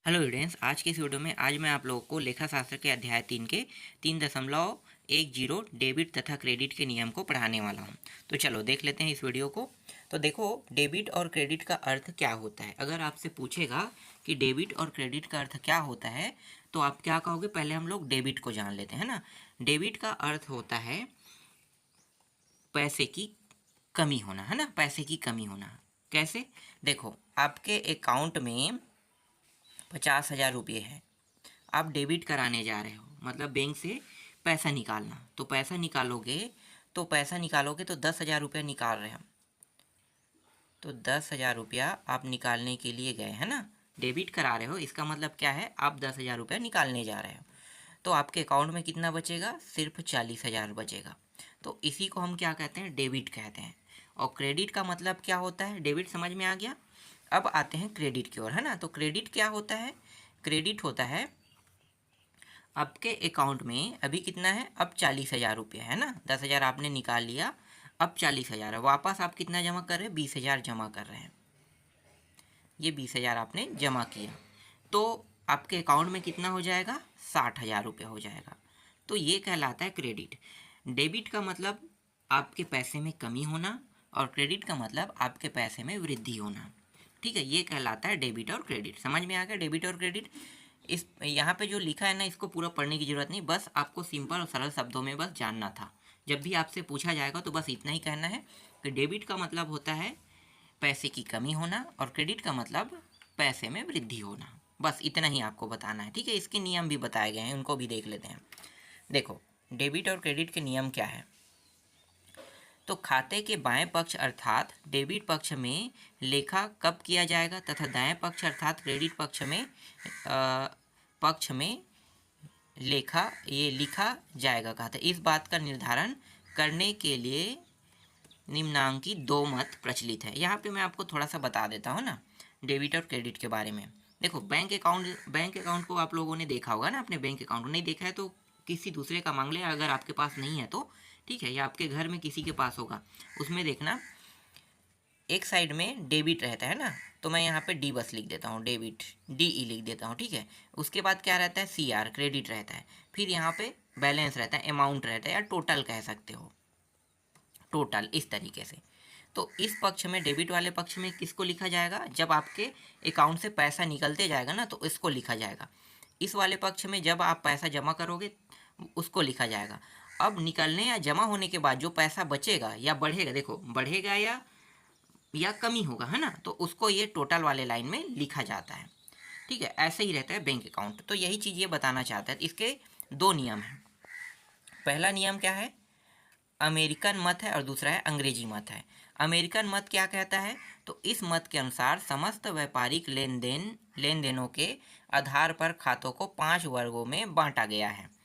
Hello students, आज के इस वीडियो में आज मैं आप लोगों को लेखा शास्त्र के अध्याय 3 के 3.10 डेबिट तथा क्रेडिट के नियम को पढ़ाने वाला हूं। तो चलो देख लेते हैं इस वीडियो को। तो देखो, डेबिट और क्रेडिट का अर्थ क्या होता है। अगर आपसे पूछेगा कि डेबिट और क्रेडिट का अर्थ क्या होता है तो आप क्या कहोगे। पहले हम लोग डेबिट को जान लेते हैं ना। डेबिट का अर्थ होता है पैसे की कमी होना, है ना। पैसे की कमी होना कैसे, देखो आपके अकाउंट में 50,000 रुपये है, आप डेबिट कराने जा रहे हो, मतलब बैंक से पैसा निकालना। तो पैसा निकालोगे तो 10,000 रुपया निकाल रहे हैं हम। तो 10,000 रुपया आप निकालने के लिए गए, है ना। डेबिट करा रहे हो, इसका मतलब क्या है, आप 10,000 रुपया निकालने जा रहे हो। तो आपके अकाउंट में कितना बचेगा, सिर्फ 40,000 बचेगा। तो इसी को हम क्या कहते हैं, डेबिट कहते हैं। और क्रेडिट का मतलब क्या होता है, डेबिट समझ में आ गया। अब आते हैं क्रेडिट की ओर, है ना। तो क्रेडिट क्या होता है, क्रेडिट होता है आपके अकाउंट में अभी कितना है, अब 40,000 रुपये है ना। 10,000 आपने निकाल लिया, अब 40,000 है। वापस आप कितना जमा कर रहे हैं, 20,000 जमा कर रहे हैं। ये 20,000 आपने जमा किया तो आपके अकाउंट में कितना हो जाएगा, 60,000 रुपये हो जाएगा। तो ये कहलाता है क्रेडिट। डेबिट का मतलब आपके पैसे में कमी होना और क्रेडिट का मतलब आपके पैसे में वृद्धि होना। ठीक है, ये कहलाता है डेबिट और क्रेडिट। समझ में आ गया डेबिट और क्रेडिट। इस यहाँ पे जो लिखा है ना, इसको पूरा पढ़ने की ज़रूरत नहीं, बस आपको सिंपल और सरल शब्दों में बस जानना था। जब भी आपसे पूछा जाएगा तो बस इतना ही कहना है कि डेबिट का मतलब होता है पैसे की कमी होना और क्रेडिट का मतलब पैसे में वृद्धि होना। बस इतना ही आपको बताना है। ठीक है, इसके नियम भी बताए गए हैं, उनको भी देख लेते हैं। देखो, डेबिट और क्रेडिट के नियम क्या है। तो खाते के बाएं पक्ष अर्थात डेबिट पक्ष में लेखा कब किया जाएगा तथा दाएं पक्ष अर्थात क्रेडिट पक्ष में लेखा ये लिखा जाएगा कहते। इस बात का निर्धारण करने के लिए निम्नांकित दो मत प्रचलित है। यहाँ पे मैं आपको थोड़ा सा बता देता हूँ ना डेबिट और क्रेडिट के बारे में। देखो, बैंक अकाउंट को आप लोगों ने देखा होगा ना। अपने बैंक अकाउंट नहीं देखा है तो किसी दूसरे का मांग ले, अगर आपके पास नहीं है तो। ठीक है, या आपके घर में किसी के पास होगा, उसमें देखना एक साइड में डेबिट रहता है ना। तो मैं यहाँ पे डी बस लिख देता हूँ, डेबिट DE लिख देता हूँ। ठीक है, उसके बाद क्या रहता है, CR क्रेडिट रहता है। फिर यहाँ पे बैलेंस रहता है, अमाउंट रहता है, या टोटल कह सकते हो, टोटल, इस तरीके से। तो इस पक्ष में, डेबिट वाले पक्ष में किसको लिखा जाएगा, जब आपके अकाउंट से पैसा निकलते जाएगा ना तो इसको लिखा जाएगा। इस वाले पक्ष में जब आप पैसा जमा करोगे उसको लिखा जाएगा। अब निकलने या जमा होने के बाद जो पैसा बचेगा या बढ़ेगा, देखो बढ़ेगा या कमी होगा, है ना, तो उसको ये टोटल वाले लाइन में लिखा जाता है। ठीक है, ऐसे ही रहता है बैंक अकाउंट। तो यही चीज़ ये बताना चाहता है। इसके दो नियम हैं। पहला नियम क्या है, अमेरिकन मत है, और दूसरा है अंग्रेजी मत है। अमेरिकन मत क्या कहता है, तो इस मत के अनुसार समस्त व्यापारिक लेन देनों के आधार पर खातों को 5 वर्गों में बांटा गया है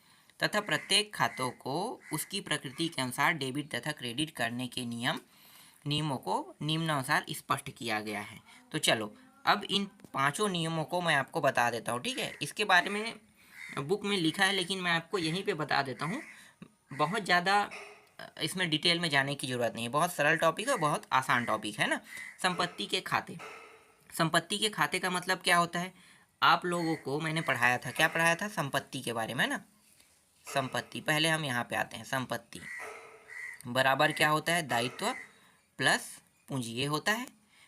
तथा प्रत्येक खातों को उसकी प्रकृति के अनुसार डेबिट तथा क्रेडिट करने के नियमों को निम्नानुसार स्पष्ट किया गया है। तो चलो, अब इन पांचों नियमों को मैं आपको बता देता हूँ। ठीक है, इसके बारे में बुक में लिखा है लेकिन मैं आपको यहीं पे बता देता हूँ। बहुत ज़्यादा इसमें डिटेल में जाने की ज़रूरत नहीं है, बहुत सरल टॉपिक है, बहुत आसान टॉपिक है ना। संपत्ति के खाते। संपत्ति के खाते का मतलब क्या होता है, आप लोगों को मैंने पढ़ाया था, क्या पढ़ाया था, संपत्ति के बारे में ना। संपत्ति, पहले हम यहाँ पे आते हैं। संपत्ति बराबर क्या होता है, दायित्व प्लस पूंजी, ये होता है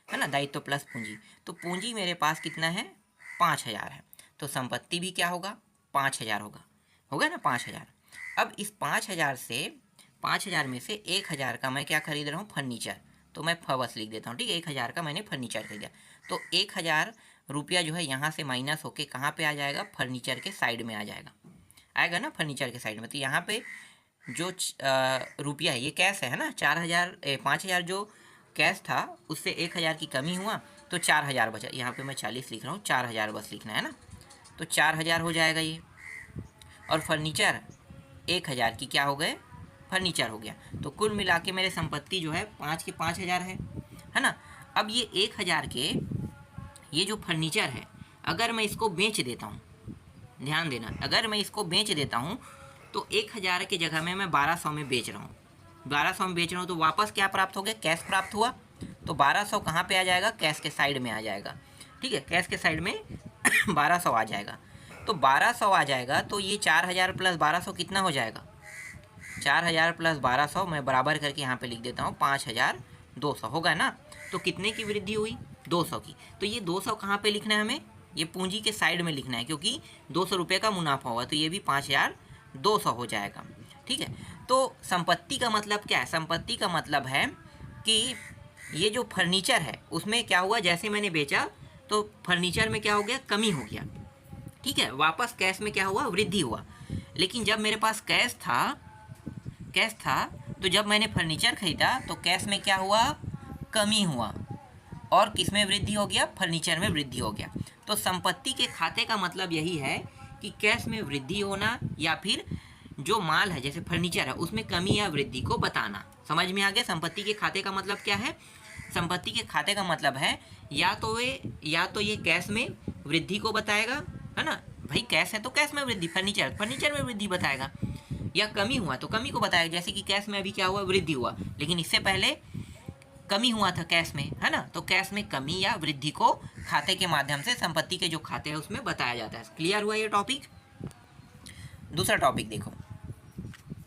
ना, दायित्व प्लस पूंजी। तो पूंजी मेरे पास कितना है, 5,000 है। तो संपत्ति भी क्या होगा, 5,000 होगा ना, 5,000। अब इस 5,000 में से 1,000 का मैं क्या खरीद रहा हूँ, फर्नीचर। तो मैं फवस लिख देता हूँ। ठीक है, 1,000 का मैंने फर्नीचर खरीदा। तो 1,000 रुपया जो है यहाँ से माइनस होके कहाँ पे आ जाएगा, फर्नीचर के साइड में आ जाएगा, आएगा ना फर्नीचर के साइड में। तो यहाँ पे जो रुपया है ये कैश है ना, 5,000 जो कैश था उससे 1,000 की कमी हुआ तो 4,000 बचा। यहाँ पे मैं 40 लिख रहा हूँ, 4,000 बस लिखना है ना। तो 4,000 हो जाएगा ये। और फर्नीचर 1,000 की क्या हो गए, फर्नीचर हो गया। तो कुल मिला के मेरे संपत्ति जो है 5 के 5,000 है ना। अब ये 1,000 के ये जो फर्नीचर है, अगर मैं इसको बेच देता हूँ, ध्यान देना, अगर मैं इसको बेच देता हूँ तो 1,000 की जगह में मैं 1,200 में बेच रहा हूँ, 1,200 में बेच रहा हूँ, तो वापस क्या प्राप्त हो गया, कैश प्राप्त हुआ। तो 1,200 कहाँ पे आ जाएगा, कैश के साइड में आ जाएगा। ठीक है, कैश के साइड में 1200 आ जाएगा। तो 1200 आ जाएगा तो ये 4000 प्लस 1200 कितना हो जाएगा? 4000 प्लस 1200 मैं बराबर करके यहाँ पे लिख देता हूँ 5200 होगा ना। तो कितने की वृद्धि हुई? 200 की। तो ये 200 कहाँ पे लिखना है हमें? ये पूंजी के साइड में लिखना है, क्योंकि 200 रुपये का मुनाफा हुआ, तो ये भी 5200 हो जाएगा। ठीक है। तो संपत्ति का मतलब क्या है? संपत्ति का मतलब है कि ये जो फर्नीचर है उसमें क्या हुआ, जैसे मैंने बेचा तो फर्नीचर में क्या हो गया? कमी हो गया। ठीक है। वापस कैश में क्या हुआ? वृद्धि हुआ। लेकिन जब मेरे पास कैश था तो जब मैंने फर्नीचर खरीदा तो कैश में क्या हुआ? कमी हुआ। और किस में वृद्धि हो गया? फर्नीचर में वृद्धि हो गया। तो संपत्ति के खाते का मतलब यही है कि कैश में वृद्धि होना या फिर जो माल है जैसे फर्नीचर है उसमें कमी या वृद्धि को बताना। समझ में आ गया? संपत्ति के खाते का मतलब क्या है? संपत्ति के खाते का मतलब है या तो ये कैश में वृद्धि को बताएगा, है ना भाई, कैश है तो कैश में वृद्धि, फर्नीचर में वृद्धि बताएगा, या कमी हुआ तो कमी को बताएगा। जैसे कि कैश में अभी क्या हुआ? वृद्धि हुआ, लेकिन इससे पहले कमी हुआ था कैश में, है ना। तो कैश में कमी या वृद्धि को खाते के माध्यम से संपत्ति के जो खाते हैं उसमें बताया जाता है। क्लियर हुआ ये टॉपिक? दूसरा टॉपिक देखो,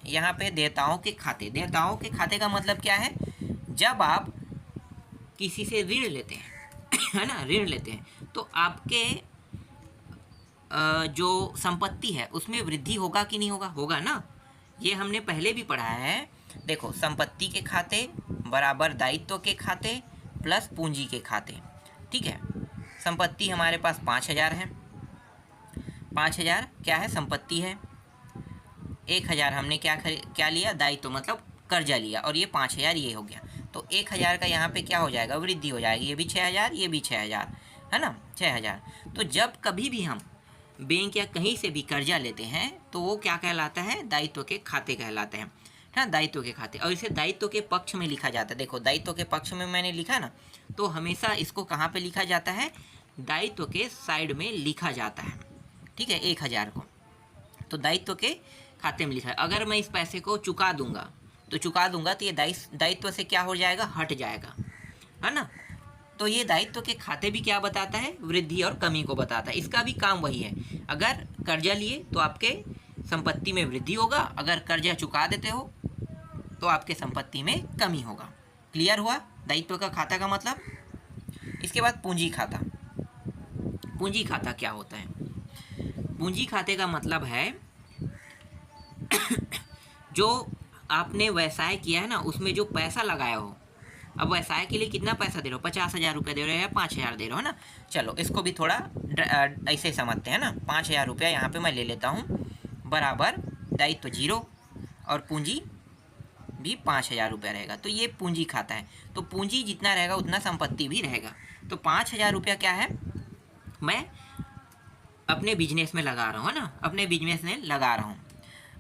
यहाँ पे देयताओं के खाते। देयताओं के खाते का मतलब क्या है? जब आप किसी से ऋण लेते हैं है ना, ऋण लेते हैं तो आपके जो संपत्ति है उसमें वृद्धि होगा कि नहीं होगा? होगा ना। ये हमने पहले भी पढ़ा है। देखो, संपत्ति के खाते बराबर दायित्व के खाते प्लस पूंजी के खाते। ठीक है। संपत्ति हमारे पास 5000 है। 5000 क्या है? संपत्ति है। 1000 हमने क्या लिया? दायित्व मतलब कर्जा लिया, और ये 5000 ये हो गया। तो 1000 का यहाँ पे क्या हो जाएगा? वृद्धि हो जाएगी। ये भी 6000, ये भी 6000, है ना, 6000। तो जब कभी भी हम बैंक या कहीं से भी कर्जा लेते हैं तो वो क्या कहलाता है? दायित्व के खाते कहलाते हैं, है ना, दायित्व के खाते। और इसे दायित्व के पक्ष में लिखा जाता है। देखो, दायित्व के पक्ष में मैंने लिखा ना, तो हमेशा इसको कहाँ पे लिखा जाता है? दायित्व के साइड में लिखा जाता है। ठीक है। 1000 को तो दायित्व के खाते में लिखा है। अगर मैं इस पैसे को चुका दूंगा तो ये दायित्व से क्या हो जाएगा? हट जाएगा, है ना। तो ये दायित्व के खाते भी क्या बताता है? वृद्धि और कमी को बताता है। इसका भी काम वही है। अगर कर्जा लिए तो आपके संपत्ति में वृद्धि होगा, अगर कर्जा चुका देते हो तो आपके संपत्ति में कमी होगा। क्लियर हुआ दायित्व का खाता का मतलब? इसके बाद पूंजी खाता। पूंजी खाता क्या होता है? पूंजी खाते का मतलब है जो आपने व्यवसाय किया है ना, उसमें जो पैसा लगाया हो। अब व्यवसाय के लिए कितना पैसा दे रहे हो? 50,000 रुपये दे रहे हो या 5000 दे रहे हो ना। चलो इसको भी थोड़ा ऐसे समझते हैं ना। 5000 रुपया यहाँ पे मैं ले लेता हूँ, बराबर दायित्व 0 और पूंजी भी 5000 रुपया रहेगा। तो ये पूंजी खाता है। तो पूंजी जितना रहेगा उतना संपत्ति भी रहेगा। तो 5000 रुपया क्या है? मैं अपने बिजनेस में लगा रहा हूँ, है ना, अपने बिजनेस में लगा रहा हूँ।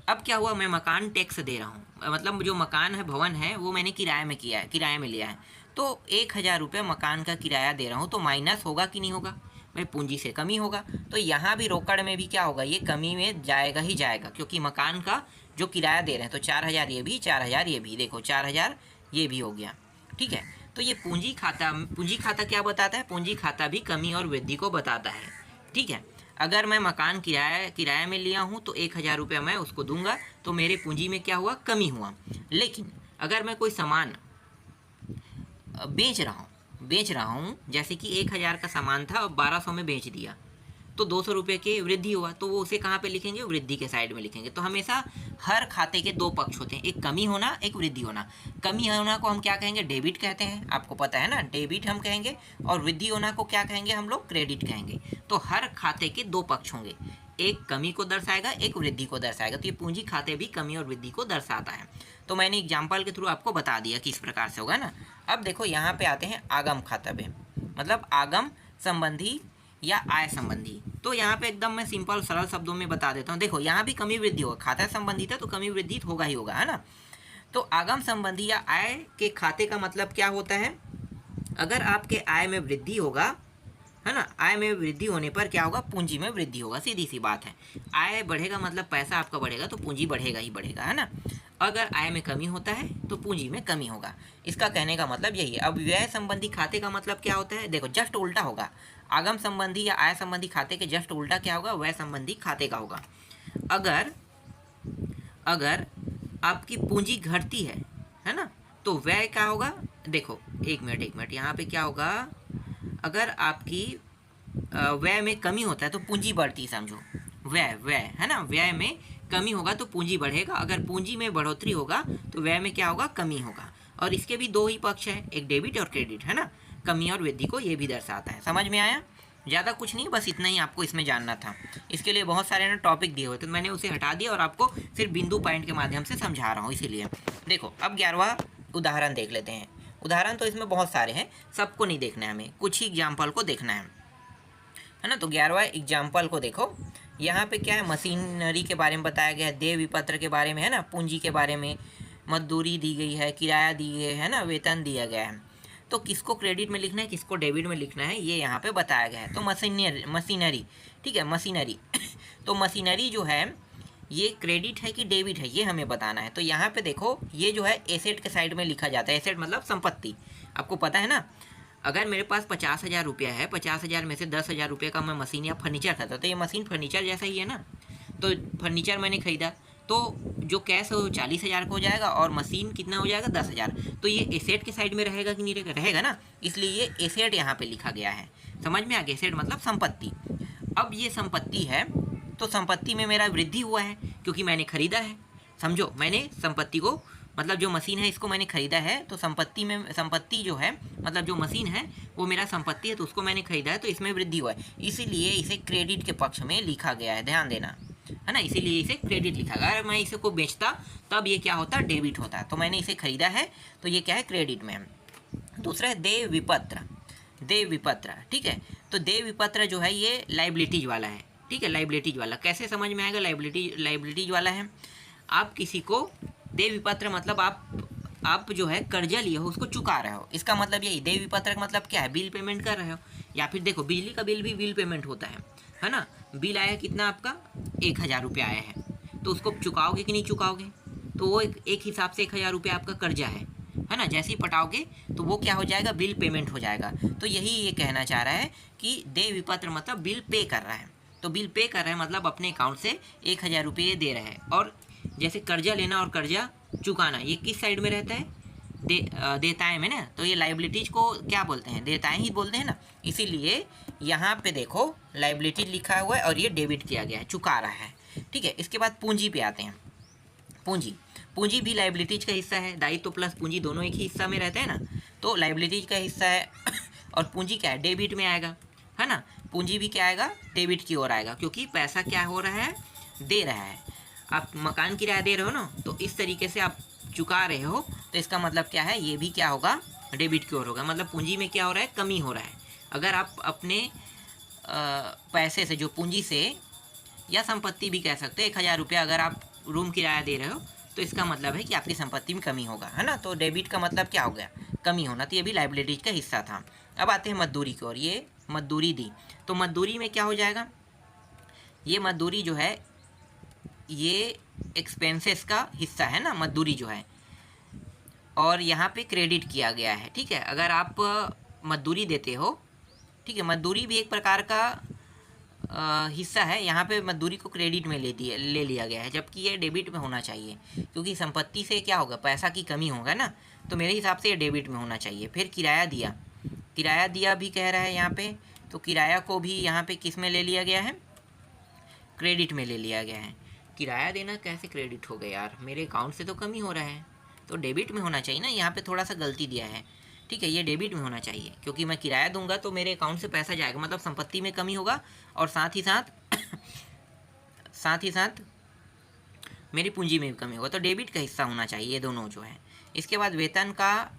अब क्या हुआ? मैं मकान टैक्स दे रहा हूँ, मतलब जो मकान है, भवन है, वो मैंने किराए में किया है, किराए में लिया है। तो 1000 रुपये मकान का किराया दे रहा हूँ, तो माइनस होगा कि नहीं होगा? भाई पूंजी से कमी होगा। तो यहाँ भी रोकड़ में भी क्या होगा? ये कमी में जाएगा ही जाएगा, क्योंकि मकान का जो किराया दे रहे हैं। तो 4000 ये भी, 4000 ये भी, देखो 4000 ये भी हो गया। ठीक है। तो ये पूंजी खाता क्या बताता है? पूंजी खाता भी कमी और वृद्धि को बताता है। ठीक है। अगर मैं मकान किराए में लिया हूँ तो 1000 रुपया मैं उसको दूंगा, तो मेरे पूंजी में क्या हुआ? कमी हुआ। लेकिन अगर मैं कोई सामान बेच रहा हूँ, जैसे कि 1000 का सामान था और 1200 में बेच दिया, तो 200 रुपये की वृद्धि हुआ, तो वो उसे कहाँ पे लिखेंगे? वृद्धि के साइड में लिखेंगे। तो हमेशा हर खाते के दो पक्ष होते हैं, एक कमी होना, एक वृद्धि होना। कमी होना को हम क्या कहेंगे? डेबिट कहते हैं, आपको पता है ना, डेबिट हम कहेंगे। और वृद्धि होना को क्या कहेंगे? हम लोग क्रेडिट कहेंगे। तो हर खाते के दो पक्ष होंगे, एक कमी को दर्शाएगा, एक वृद्धि को दर्शाएगा। तो ये पूंजी खाते भी कमी और वृद्धि को दर्शाता है। तो मैंने एग्जाम्पल के थ्रू आपको बता दिया किस प्रकार से होगा ना। अब देखो यहाँ पे आते हैं आगम खाता पे, मतलब आगम संबंधी या आय संबंधी। तो यहाँ पे एकदम मैं सिंपल सरल शब्दों में बता देता हूँ। देखो यहाँ भी कमी वृद्धि होगा, खाता संबंधित है तो कमी वृद्धि होगा ही होगा, है ना। तो आगम संबंधी या आय के खाते का मतलब क्या होता है? अगर आपके आय में वृद्धि होगा, है ना, आय में वृद्धि होने पर क्या होगा? पूंजी में वृद्धि होगा। सीधी सी बात है। आय बढ़ेगा मतलब पैसा आपका बढ़ेगा, तो पूंजी बढ़ेगा ही बढ़ेगा, है ना। अगर आय में कमी होता है तो पूंजी में कमी होगा। इसका कहने का मतलब यही है। अब व्यय संबंधी खाते का मतलब क्या होता है? देखो जस्ट उल्टा होगा। आगम संबंधी या आय संबंधी खाते के जस्ट उल्टा क्या होगा, व्यय संबंधी खाते का होगा। अगर अगर आपकी पूंजी घटती है ना, तो व्यय क्या होगा, देखो एक मिनट यहाँ पे क्या होगा, अगर आपकी व्यय में कमी होता है तो पूंजी बढ़ती, समझो व्यय है ना, व्यय में कमी होगा तो पूंजी बढ़ेगा, अगर पूंजी में बढ़ोतरी होगा तो व्यय में क्या होगा, कमी होगा। और इसके भी दो ही पक्ष है, एक डेबिट और क्रेडिट, है ना, कमी और वृद्धि को ये भी दर्शाता है। समझ में आया? ज़्यादा कुछ नहीं, बस इतना ही आपको इसमें जानना था। इसके लिए बहुत सारे ना टॉपिक दिए हुए तो मैंने उसे हटा दिया और आपको सिर्फ बिंदु पॉइंट के माध्यम से समझा रहा हूँ, इसीलिए। देखो अब 11वां उदाहरण देख लेते हैं। उदाहरण तो इसमें बहुत सारे हैं, सबको नहीं देखना है, हमें कुछ ही एग्जाम्पल को देखना है ना। तो 11वां एग्जाम्पल को देखो, यहाँ पे क्या है, मशीनरी के बारे में बताया गया है, देय विपत्र के बारे में, है ना, पूंजी के बारे में, मजदूरी दी गई है, किराया दी गई है ना, वेतन दिया गया है। तो किसको क्रेडिट में लिखना है, किसको डेबिट में लिखना है, ये यहाँ पे बताया गया है। तो मशीनरी, ठीक है, मशीनरी तो मशीनरी जो है ये क्रेडिट है कि डेबिट है, ये हमें बताना है। तो यहाँ पे देखो, ये जो है एसेट के साइड में लिखा जाता है। एसेट मतलब संपत्ति, आपको पता है ना। अगर मेरे पास 50,000 रुपया है, 50,000 में से 10,000 रुपये का मैं मशीन या फर्नीचर खरीदा, तो ये मशीन फर्नीचर जैसा ही है ना। तो फर्नीचर मैंने खरीदा, तो जो कैश है वो 40,000 का हो जाएगा और मशीन कितना हो जाएगा, 10,000। तो ये एसेट के साइड में रहेगा कि नहीं रहेगा, रहेगा ना, इसलिए ये एसेट यहाँ पे लिखा गया है। समझ में आ गया? एसेट मतलब संपत्ति। अब ये संपत्ति है, तो संपत्ति में मेरा वृद्धि हुआ है क्योंकि मैंने खरीदा है। समझो, मैंने संपत्ति को, मतलब जो मशीन है इसको मैंने खरीदा है, तो संपत्ति में, संपत्ति जो है मतलब जो मशीन है वो मेरा संपत्ति है, तो उसको मैंने खरीदा है, तो इसमें वृद्धि हुआ है, इसीलिए इसे क्रेडिट के पक्ष में लिखा गया है, ध्यान देना, है ना, इसीलिए इसे क्रेडिट लिखा गया। अगर मैं इसे को बेचता तब ये क्या होता, डेबिट होता। तो मैंने इसे खरीदा है तो ये क्या है, क्रेडिट में। दूसरा है देय विपत्र। देय विपत्र, ठीक है, तो देय विपत्र जो है ये लाइबिलिटीज वाला है, ठीक है, लाइबिलिटीज वाला। कैसे समझ में आएगा, लाइबिलिटीज वाला है। आप किसी को देय विपत्र मतलब आप जो है कर्जा लिए हो उसको चुका रहे हो, इसका मतलब यही। देय विपत्र का मतलब क्या है, बिल पेमेंट कर रहे हो, या फिर देखो बिजली का बिल भी बिल पेमेंट होता है ना। बिल आया कितना आपका, 1,000 रुपये आया है, तो उसको चुकाओगे कि नहीं चुकाओगे, तो वो एक हिसाब से 1,000 रुपये आपका कर्जा है ना। जैसे ही पटाओगे तो वो क्या हो जाएगा, बिल पेमेंट हो जाएगा। तो यही ये कहना चाह रहा है कि देय विपत्र मतलब बिल पे कर रहा है। तो बिल पे कर रहा है मतलब अपने अकाउंट से 1,000 रुपये दे रहा है। और जैसे कर्जा लेना और कर्जा चुकाना, ये किस साइड में रहता है, देताएं में ना। तो ये लाइबिलिटीज को क्या बोलते हैं, देताएं ही बोलते हैं ना। इसीलिए यहाँ पे देखो लाइबिलिटी लिखा हुआ है और ये डेबिट किया गया है, चुका रहा है, ठीक है। इसके बाद पूंजी पे आते हैं। पूंजी भी लाइबिलिटीज का हिस्सा है, दायित्व प्लस पूंजी दोनों एक ही हिस्सा में रहते हैं ना। तो लाइबिलिटीज का हिस्सा है और पूंजी क्या है, डेबिट में आएगा, है ना। पूंजी भी क्या आएगा, डेबिट की ओर आएगा, क्योंकि पैसा क्या हो रहा है, दे रहा है। आप मकान किराया दे रहे हो ना, तो इस तरीके से आप चुका रहे हो, तो इसका मतलब क्या है, ये भी क्या होगा, डेबिट की ओर होगा। मतलब पूंजी में क्या हो रहा है, कमी हो रहा है। अगर आप अपने पैसे से, जो पूंजी से, या संपत्ति भी कह सकते हैं, 1,000 रुपया अगर आप रूम किराया दे रहे हो, तो इसका मतलब है कि आपकी संपत्ति में कमी होगा, है ना। तो डेबिट का मतलब क्या हो गया, कमी होना। तो ये भी लाइबिलिटीज का हिस्सा था। अब आते हैं मजदूरी की ओर। ये मजदूरी दी, तो मजदूरी में क्या हो जाएगा, ये मजदूरी जो है ये एक्सपेंसेस का हिस्सा है ना, मजदूरी जो है, और यहाँ पे क्रेडिट किया गया है, ठीक है। अगर आप मजदूरी देते हो, ठीक है, मजदूरी भी एक प्रकार का हिस्सा है। यहाँ पे मजदूरी को क्रेडिट में ले लिया गया है, जबकि ये डेबिट में होना चाहिए, क्योंकि संपत्ति से क्या होगा, पैसा की कमी होगा ना। तो मेरे हिसाब से ये डेबिट में होना चाहिए। फिर किराया दिया भी कह रहा है यहाँ पे, तो किराया को भी यहाँ पे किस में ले लिया गया है, क्रेडिट में ले लिया गया है। किराया देना कैसे क्रेडिट हो गया यार, मेरे अकाउंट से तो कमी हो रहा है, तो डेबिट में होना चाहिए ना। यहाँ पे थोड़ा सा गलती दिया है, ठीक है, ये डेबिट में होना चाहिए, क्योंकि मैं किराया दूंगा तो मेरे अकाउंट से पैसा जाएगा, मतलब संपत्ति में कमी होगा, और साथ ही साथ मेरी पूंजी में भी कमी होगा। तो डेबिट का हिस्सा होना चाहिए ये दोनों जो है। इसके बाद वेतन का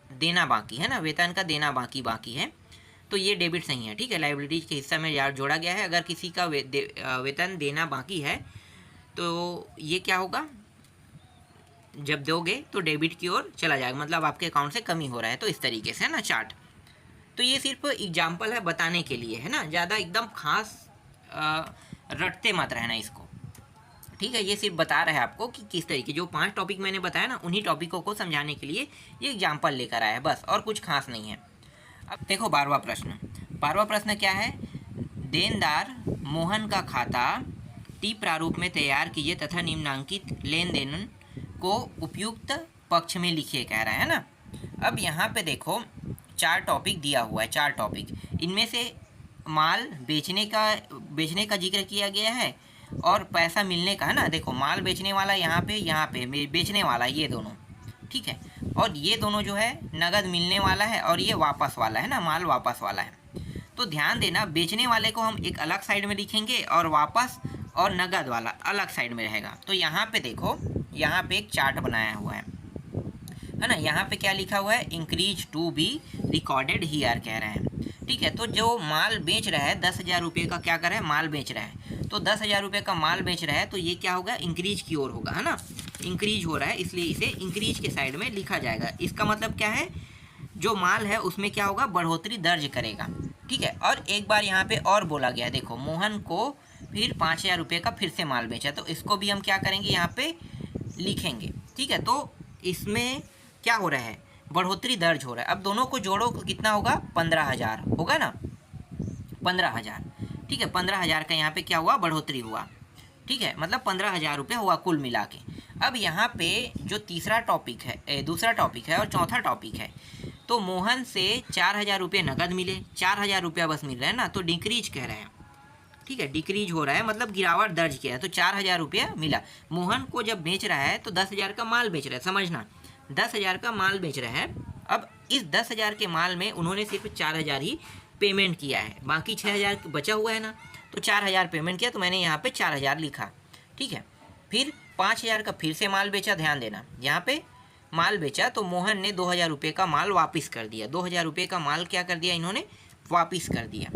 देना बाकी है ना, वेतन का देना बाकी है, तो ये डेबिट सही है, ठीक है, लाइबिलिटीज के हिस्सा में यार जोड़ा गया है। अगर किसी का वेतन देना बाकी है तो ये क्या होगा, जब दोगे तो डेबिट की ओर चला जाएगा, मतलब आपके अकाउंट से कमी हो रहा है। तो इस तरीके से है ना चार्ट। तो ये सिर्फ एग्जाम्पल है बताने के लिए, है ना, ज़्यादा एकदम खास रटते मत रहना इसको, ठीक है। ये सिर्फ बता रहा है आपको कि किस तरीके, जो 5 टॉपिक मैंने बताया ना, उन्हीं टॉपिकों को समझाने के लिए ये एग्जाम्पल लेकर आया है, बस, और कुछ खास नहीं है। अब देखो 12वां प्रश्न। 12वां प्रश्न क्या है, देनदार मोहन का खाता टी प्रारूप में तैयार कीजिए तथा निम्नांकित लेन देन को उपयुक्त पक्ष में लिखिए कह रहा है ना। अब यहाँ पे देखो 4 टॉपिक दिया हुआ है, 4 टॉपिक, इनमें से माल बेचने का जिक्र किया गया है और पैसा मिलने का है ना। देखो माल बेचने वाला यहाँ पे बेचने वाला ये दोनों, ठीक है, और ये दोनों जो है नगद मिलने वाला है और ये वापस वाला है ना, माल वापस वाला है। तो ध्यान देना, बेचने वाले को हम एक अलग साइड में लिखेंगे और वापस और नगद वाला अलग साइड में रहेगा। तो यहाँ पे देखो, यहाँ पे एक चार्ट बनाया हुआ है ना। यहाँ पे क्या लिखा हुआ है, increase to be recorded here कह रहे हैं, ठीक है। तो जो माल बेच रहा है 10,000 रुपये का क्या कर रहा है, माल बेच रहा है, तो 10,000 रुपये का माल बेच रहा है, तो ये क्या होगा, इंक्रीज की ओर होगा, है ना। इंक्रीज हो रहा है इसलिए इसे इंक्रीज के साइड में लिखा जाएगा। इसका मतलब क्या है, जो माल है उसमें क्या होगा, बढ़ोतरी दर्ज करेगा, ठीक है। और एक बार यहाँ पे और बोला गया, देखो मोहन को फिर 5,000 रुपये का फिर से माल बेचा, तो इसको भी हम क्या करेंगे, यहाँ पे लिखेंगे, ठीक है। तो इसमें क्या हो रहा है, बढ़ोतरी दर्ज हो रहा है। अब दोनों को जोड़ो तो कितना होगा, 15,000 होगा ना, 15,000, ठीक है। 15,000 का यहाँ पे क्या हुआ, बढ़ोतरी हुआ, ठीक है, मतलब 15,000 रुपये हुआ कुल मिला के। अब यहाँ पे जो तीसरा टॉपिक है, दूसरा टॉपिक है और चौथा टॉपिक है, तो मोहन से 4,000 रुपये नगद मिले, 4,000 रुपया बस मिल रहा है ना, तो डिक्रीज कह रहे हैं, ठीक है, डिक्रीज हो रहा है, मतलब गिरावट दर्ज किया है। तो 4,000 रुपया मिला। मोहन को जब बेच रहा है तो 10,000 का माल बेच रहा है, समझना, 10,000 का माल बेच रहा है। अब इस 10,000 के माल में उन्होंने सिर्फ 4,000 ही पेमेंट किया है, बाकी 6,000 बचा हुआ है ना, तो 4,000 पेमेंट किया, तो मैंने यहाँ पे 4,000 लिखा, ठीक है। फिर 5,000 का फिर से माल बेचा, ध्यान देना, यहाँ पे माल बेचा तो मोहन ने 2,000 रुपये का माल वापस कर दिया, 2,000 रुपये का माल क्या कर दिया, इन्होंने वापस कर दिया,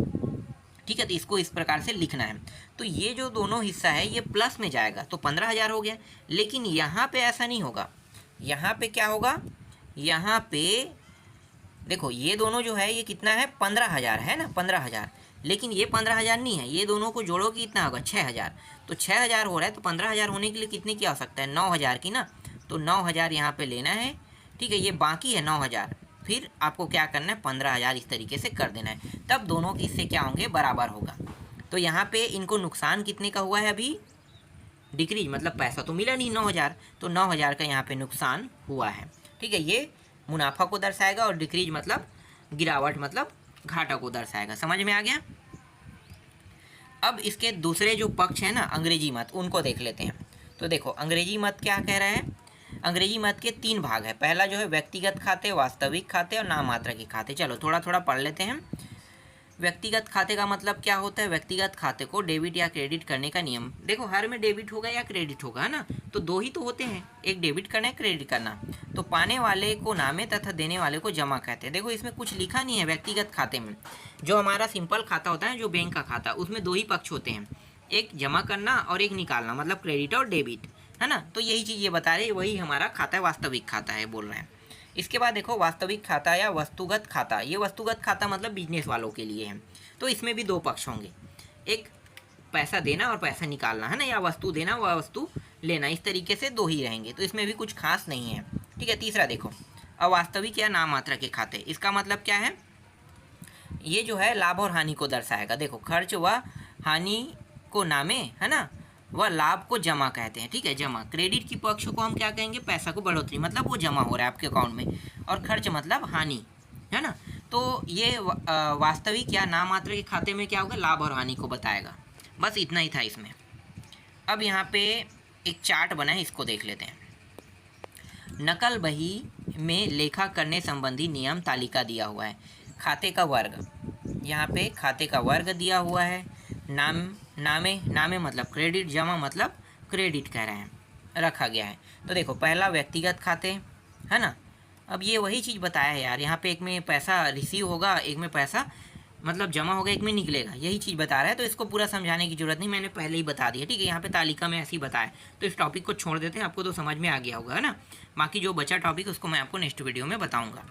ठीक है। तो इसको इस प्रकार से लिखना है। तो ये जो दोनों हिस्सा है ये प्लस में जाएगा, तो 15,000 हो गया। लेकिन यहाँ पे ऐसा नहीं होगा, यहाँ पे क्या होगा, यहाँ पे देखो ये दोनों जो है ये कितना है, 15,000 है ना, 15,000, लेकिन ये 15,000 नहीं है, ये दोनों को जोड़ो कि कितना होगा, 6,000। तो 6,000 हो रहा है, तो 15,000 होने के लिए कितने की आवश्यकता है, 9,000 की ना, तो 9,000 यहाँ पे लेना है, ठीक है। ये बाकी है 9,000, फिर आपको क्या करना है, 15,000 इस तरीके से कर देना है, तब दोनों के इससे क्या होंगे, बराबर होगा। तो यहाँ पे इनको नुकसान कितने का हुआ है अभी, डिक्रीज, मतलब पैसा तो मिला नहीं 9,000, तो 9,000 का यहाँ पे नुकसान हुआ है, ठीक है। ये मुनाफा को दर्शाएगा और डिक्रीज मतलब गिरावट, मतलब घाटा को दर्शाएगा। समझ में आ गया। अब इसके दूसरे जो पक्ष है ना, अंग्रेजी मत, उनको देख लेते हैं। तो देखो अंग्रेजी मत क्या कह रहा है, अंग्रेजी मत के 3 भाग है। पहला जो है व्यक्तिगत खाते, वास्तविक खाते और नाम मात्र के खाते। चलो थोड़ा थोड़ा पढ़ लेते हैं। व्यक्तिगत खाते का मतलब क्या होता है, व्यक्तिगत खाते को डेबिट या क्रेडिट करने का नियम। देखो हर में डेबिट होगा या क्रेडिट होगा, है ना, तो 2 ही तो होते हैं, एक डेबिट करना है, क्रेडिट करना। तो पाने वाले को नामे तथा देने वाले को जमा कहते हैं। देखो इसमें कुछ लिखा नहीं है व्यक्तिगत खाते में। जो हमारा सिंपल खाता होता है, जो बैंक का खाता, उसमें 2 ही पक्ष होते हैं, एक जमा करना और एक निकालना, मतलब क्रेडिट और डेबिट, है ना। तो यही चीज़ ये बता रहे, वही हमारा खाता है, वास्तविक खाता है बोल रहे हैं। इसके बाद देखो वास्तविक खाता या वस्तुगत खाता। ये वस्तुगत खाता मतलब बिजनेस वालों के लिए है। तो इसमें भी 2 पक्ष होंगे, एक पैसा देना और पैसा निकालना, है ना, या वस्तु देना व वस्तु लेना, इस तरीके से 2 ही रहेंगे। तो इसमें भी कुछ खास नहीं है, ठीक है। तीसरा देखो अवास्तविक या नाम मात्र के खाते। इसका मतलब क्या है, ये जो है लाभ और हानि को दर्शाएगा। देखो खर्च व हानि को नामे, है ना, वह लाभ को जमा कहते हैं, ठीक है, जमा। क्रेडिट की पक्ष को हम क्या कहेंगे, पैसा को बढ़ोतरी, मतलब वो जमा हो रहा है आपके अकाउंट में, और खर्च मतलब हानि, है ना। तो ये वास्तविक या नाम मात्र के खाते में क्या होगा, लाभ और हानि को बताएगा। बस इतना ही था इसमें। अब यहाँ पे एक चार्ट बना है, इसको देख लेते हैं। नकल बही में लेखा करने संबंधी नियम तालिका दिया हुआ है। खाते का वर्ग, यहाँ पे खाते का वर्ग दिया हुआ है। नामे मतलब क्रेडिट, जमा मतलब क्रेडिट कह रहे हैं, रखा गया है। तो देखो पहला व्यक्तिगत खाते, है ना। अब ये वही चीज़ बताया है यार, यहाँ पे एक में पैसा रिसीव होगा, एक में पैसा मतलब जमा होगा, एक में निकलेगा, यही चीज़ बता रहा है। तो इसको पूरा समझाने की जरूरत नहीं, मैंने पहले ही बता दिया, ठीक है। यहाँ पे तालिका में ऐसे ही बताया, तो इस टॉपिक को छोड़ देते हैं, आपको तो समझ में आ गया होगा, है ना। बाकी जो बचा टॉपिक उसको मैं आपको नेक्स्ट वीडियो में बताऊँगा।